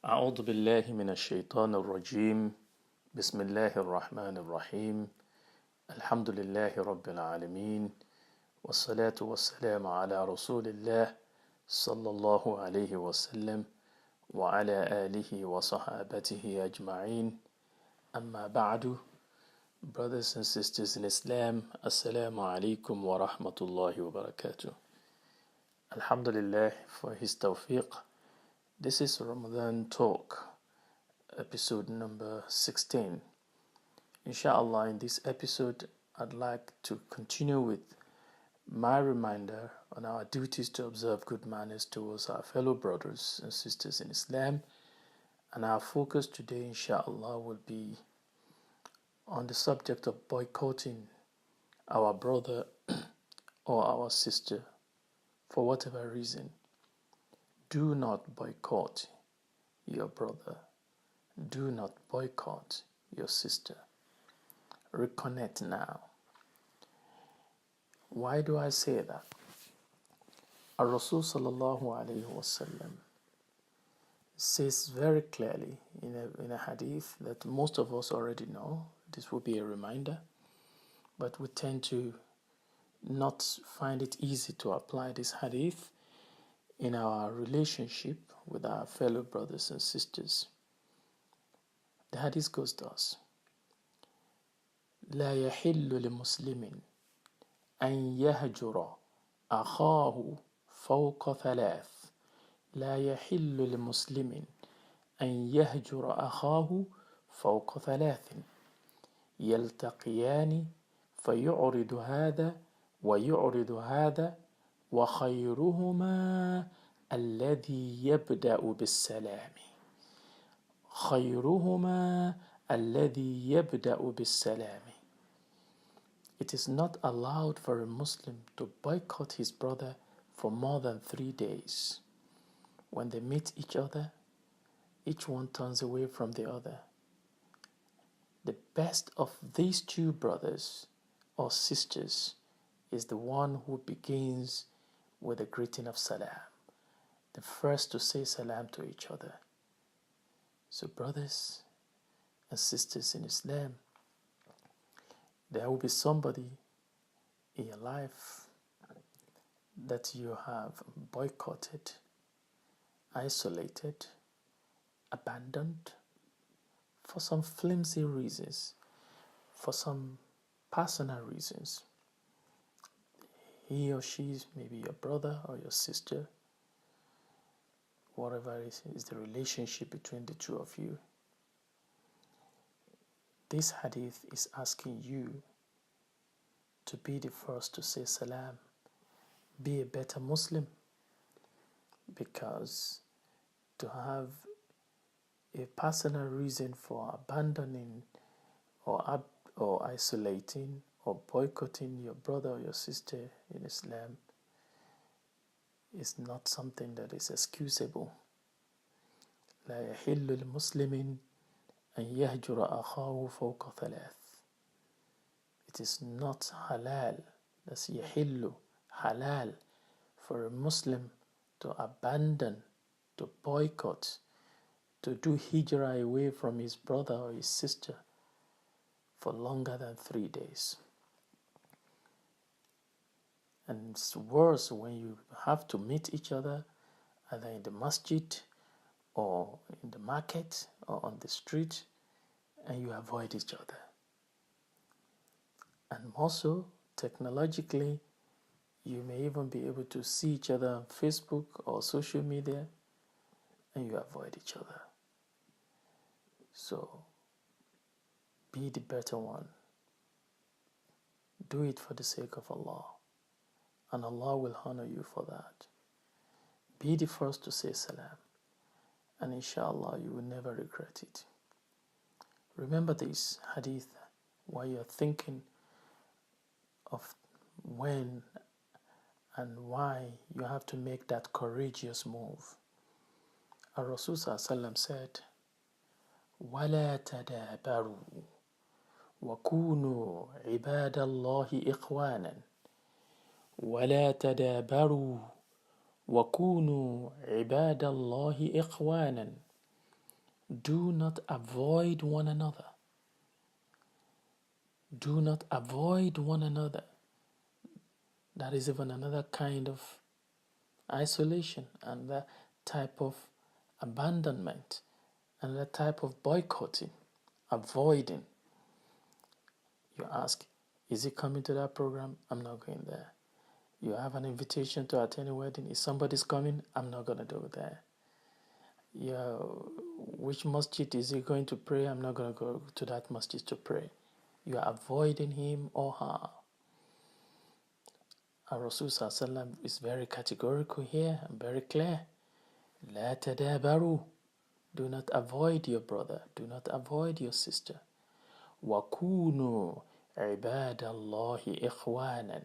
أعوذ بالله من الشيطان الرجيم بسم الله الرحمن الرحيم الحمد لله رب العالمين والصلاة والسلام على رسول الله صلى الله عليه وسلم وعلى آله وصحابته أجمعين أما بعد. Brothers and sisters in Islam, Assalamu alaikum wa rahmatullahi wa barakatuh. Alhamdulillah for His tawfiq. This is Ramadan Talk, episode number 16. Inshallah, in this episode, I'd like to continue with my reminder on our duties to observe good manners towards our fellow brothers and sisters in Islam. And our focus today, inshallah, will be on the subject of boycotting our brother or our sister for whatever reason. Do not boycott your brother. Do not boycott your sister. Reconnect now. Why do I say that? Our Rasul sallallahu alayhi wasallam says very clearly in a hadith that most of us already know. This will be a reminder, but we tend to not find it easy to apply this hadith in our relationship with our fellow brothers and sisters. The hadith goes thus: لا يحل لمسلم أن يهجر أخاه فوق ثلاث. لا يحل لمسلم أن يهجر أخاه فوق ثلاث يلتقيان فيعرض هذا ويعرض هذا وخيرهما الذي يبدأ بالسلام. خيرهما الذي يبدأ بالسلام. It is not allowed for a Muslim to boycott his brother for more than 3 days. When they meet each other, each one turns away from the other. The best of these two brothers or sisters is the one who begins with a greeting of salam, the first to say salam to each other. So brothers and sisters in Islam, there will be somebody in your life that you have boycotted, isolated, abandoned for some flimsy reasons, for some personal reasons. He or she may be your brother or your sister, whatever is the relationship between the two of you. This hadith is asking you to be the first to say salam, be a better Muslim, because to have a personal reason for abandoning or isolating or boycotting your brother or your sister in Islam is not something that is excusable. لا يحل لمسلم أن يهجر أخاه فوق ثلاث. It is not halal, that's يحل, halal, for a Muslim to abandon, to boycott, to do hijrah away from his brother or his sister for longer than 3 days. And it's worse when you have to meet each other either in the masjid or in the market or on the street, and you avoid each other. And also, technologically, you may even be able to see each other on Facebook or social media, and you avoid each other. So, be the better one. Do it for the sake of Allah, and Allah will honor you for that. Be the first to say salam, and inshallah you will never regret it. Remember this hadith while you're thinking of when and why you have to make that courageous move. Our Rasul ﷺ said, وَلَا تَدَابَرُوا وَكُونُوا عِبَادَ اللَّهِ إِخْوَانًا وَلَا تَدَابَرُوا وَكُونُوا عِبَادَ اللَّهِ إِخْوَانًا. Do not avoid one another. Do not avoid one another. That is even another kind of isolation, and that type of abandonment, and that type of boycotting, avoiding. You ask, is he coming to that program? I'm not going there. You have an invitation to attend a wedding. If somebody's coming, I'm not going to do it there. Yeah, which masjid is he going to pray? I'm not going to go to that masjid to pray. You are avoiding him or her. Our Rasul Sallallahu is very categorical here and very clear. لا تدابروا. Do not avoid your brother. Do not avoid your sister. وَكُونُوا عِبَادَ اللَّهِ إِخْوَانًا.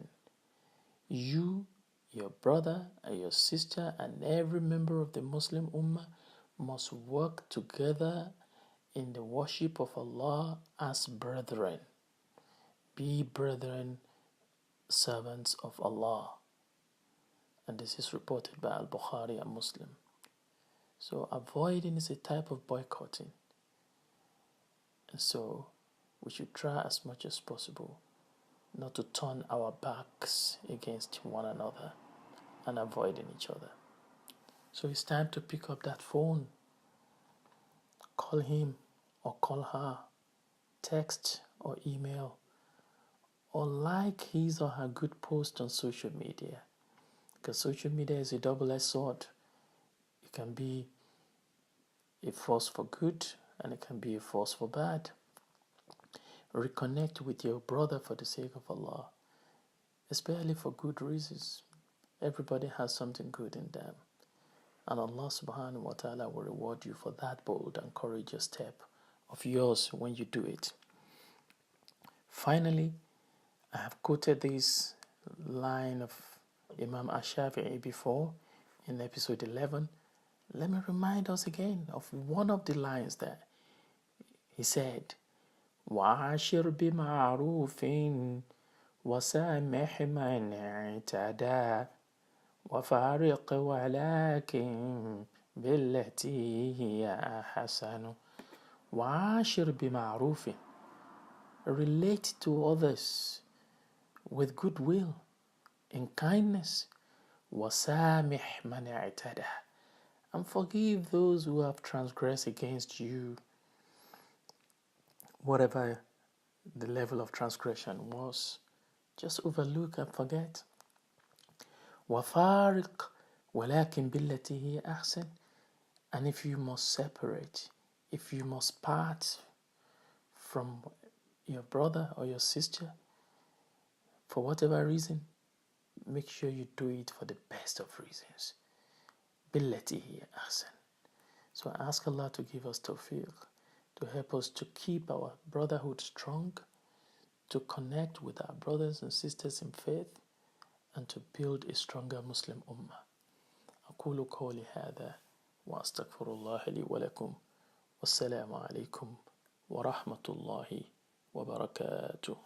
You, your brother and your sister and every member of the Muslim Ummah must work together in the worship of Allah as brethren. Be brethren, servants of Allah. And this is reported by Al-Bukhari and Muslim. So avoiding is a type of boycotting. And so we should try as much as possible not to turn our backs against one another and avoiding each other. So it's time to pick up that phone, call him or call her, text or email, or like his or her good post on social media. Because social media is a double-edged sword. It can be a force for good and it can be a force for bad. Reconnect with your brother for the sake of Allah, especially for good reasons. Everybody has something good in them. And Allah subhanahu wa ta'ala will reward you for that bold and courageous step of yours when you do it. Finally, I have quoted this line of Imam Ash-Shafi'i before in episode 11. Let me remind us again of one of the lines there. He said, وَعَاشِرْ بِمَعْرُوفٍ وَسَامِحْ مَنْ اعْتَدَى وَفَارِقْ وَلَكِنْ بِالَّتِي هِيَ أَحْسَنُ. وَعَاشِرْ بِمَعْرُوفٍ. Relate to others with goodwill, in kindness. وَسَامِحْ مَنْ اعْتَدَى. And forgive those who have transgressed against you, whatever the level of transgression was. Just overlook and forget. وَفَارِقْ وَلَكِنْ بِالَّتِي هِيَ أَحْسَنُ. And if you must separate, if you must part from your brother or your sister, for whatever reason, make sure you do it for the best of reasons. بِالَّتِي هِيَ أَحْسَنُ. So I ask Allah to give us tawfiq, to help us to keep our brotherhood strong, to connect with our brothers and sisters in faith, and to build a stronger Muslim Ummah. أقول قولي هذا وأستغفر الله لي ولكم والسلام عليكم ورحمة الله وبركاته.